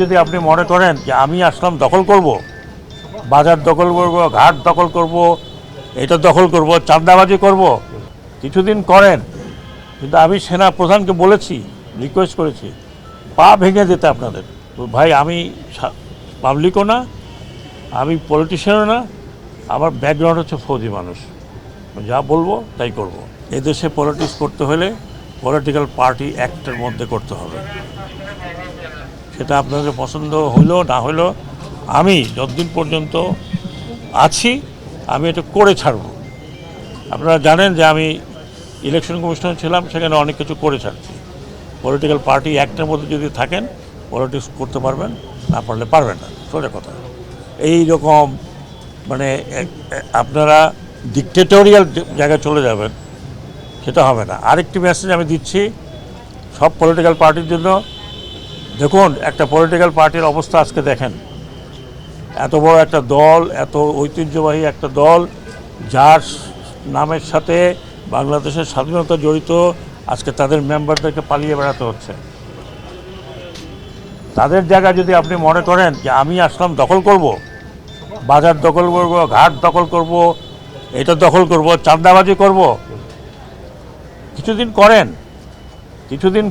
যদি আপনি মনে করেন যে আমি আসলাম দখল করব, বাজার দখল করব, ঘাট দখল করব, এটা দখল করব, চাঁদাবাজি করব, কিছুদিন করেন। কিন্তু আমি সেনা প্রধানকে বলেছি, রিকোয়েস্ট করেছি, পা ভেঙে দিতে আপনাদের। ভাই আমি পাবলিকও না, আমি পলিটিশিয়ানও না, আমার ব্যাকগ্রাউন্ড হচ্ছে ফৌজি মানুষ। যা বলবো তাই করব। এদেশে পলিটিক্স করতে হলে পলিটিক্যাল পার্টি অ্যাক্টের মধ্যে করতে হবে। সেটা আপনাদের পছন্দ হইলো না হইলো, আমি যতদিন পর্যন্ত আছি আমি এটা করে ছাড়ব। আপনারা জানেন যে আমি ইলেকশন কমিশনার ছিলাম, সেখানে অনেক কিছু করে ছাড়ছি। পলিটিক্যাল পার্টি অ্যাক্টের মধ্যে যদি থাকেন পলিটিক্স করতে পারবেন, না পারলে পারবেন না, সোজা কথা। এই রকম মানে আপনারা ডিক্টেটোরিয়াল জায়গায় চলে যাবেন, সেটা হবে না। আরেকটি মেসেজ আমি দিচ্ছি সব পলিটিক্যাল পার্টির জন্য। দেখুন, একটা পলিটিক্যাল পার্টির অবস্থা আজকে দেখেন। এত বড় একটা দল, এত ঐতিহ্যবাহী একটা দল, যার নামের সাথে বাংলাদেশের স্বাধীনতা জড়িত, আজকে তাদের মেম্বারদেরকে পালিয়ে বেড়াতে হচ্ছে। তাদের জায়গায় যদি আপনি মনে করেন যে আমি আসলাম দখল করব, বাজার দখল করব, ঘাট দখল করব, এটা দখল করব, চাঁদাবাজি করব, কিছুদিন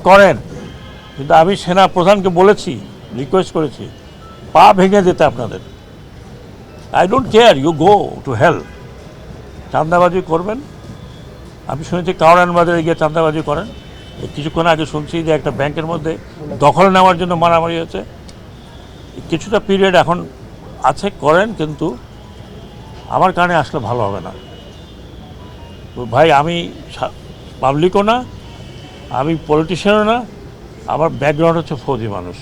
করেন। কিন্তু আমি সেনা প্রধানকে বলেছি, রিকোয়েস্ট করেছি, পা ভেঙে দিতে আপনাদের। I don't care, you go to hell. চাঁদাবাজি করবেন, আমি শুনেছি কাওড়ান বাজারে গিয়ে চাঁদাবাজি করেন। কিছুক্ষণ আগে শুনছি যে একটা ব্যাংকের মধ্যে দখল নেওয়ার জন্য মারামারি হয়েছে। কিছুটা পিরিয়ড এখন আছে, করেন, কিন্তু আমার কারণে আসলে ভালো হবে না। তো ভাই আমি পাবলিকও না, আমি পলিটিশিয়ানও না, আমার ব্যাকগ্রাউন্ড হচ্ছে ফৌজি মানুষ।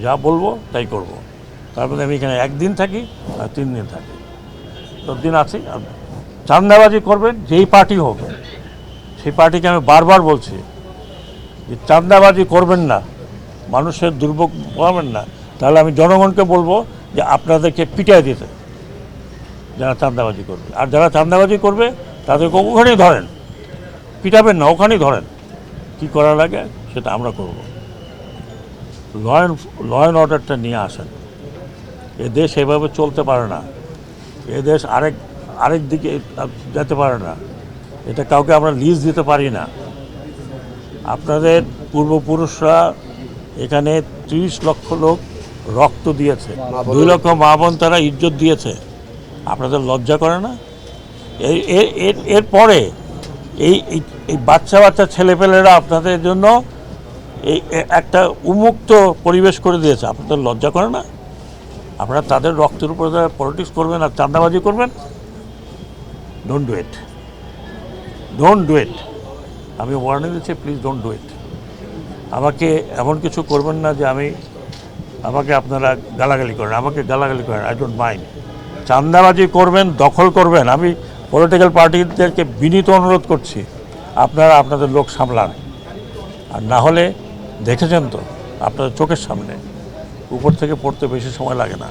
যা বলবো তাই করব। তার মধ্যে আমি এখানে একদিন থাকি আর 3 দিন থাকি, 10 দিন আছি। চাঁদাবাজি করবেন যেই পার্টি হোক, সেই পার্টিকে আমি বারবার বলছি যে চাঁদাবাজি করবেন না, মানুষের দুর্ভোগ পাবেন না। তাহলে আমি জনগণকে বলবো যে আপনাদেরকে পিটাই দিতে, যারা চাঁদাবাজি করবে। আর যারা চাঁদাবাজি করবে তাদেরকে ওখানেই ধরেন, পিটাবেন না, ওখানেই ধরেন। কী করা লাগে সেটা আমরা করব। ল অ্যান্ড অর্ডারটা নিয়ে আসেন। এ দেশ এভাবে চলতে পারে না, এ দেশ আরেক দিকে যেতে পারে না। এটা কাউকে আমরা লিজ দিতে পারি না। আপনাদের পূর্বপুরুষরা এখানে 30 লক্ষ লোক রক্ত দিয়েছে, 2 লক্ষ মা বোন তারা ইজ্জত দিয়েছে। আপনাদের লজ্জা করে না? এরপরে এই বাচ্চা ছেলেপেলেরা আপনাদের জন্য এই একটা উন্মুক্ত পরিবেশ করে দিয়েছে। আপনাদের লজ্জা করে না? আপনারা তাদের রক্তের উপরে পলিটিক্স করবেন আর চাঁদাবাজি করবেন? Don't do it. আমি ওয়ার্নিং দিচ্ছি, প্লিজ ডোন্ট ডু ইট। আমাকে এমন কিছু করবেন না যে আমাকে আপনারা গালাগালি করেন। I don't mind. চাঁদাবাজি করবেন, দখল করবেন, আমি পলিটিক্যাল পার্টিদেরকে বিনীত অনুরোধ করছি, আপনারা আপনাদের লোক সামলান। আর না হলে দেখেছেন তো আপনাদের চোখের সামনে, উপর থেকে পড়তে বেশি সময় লাগে না।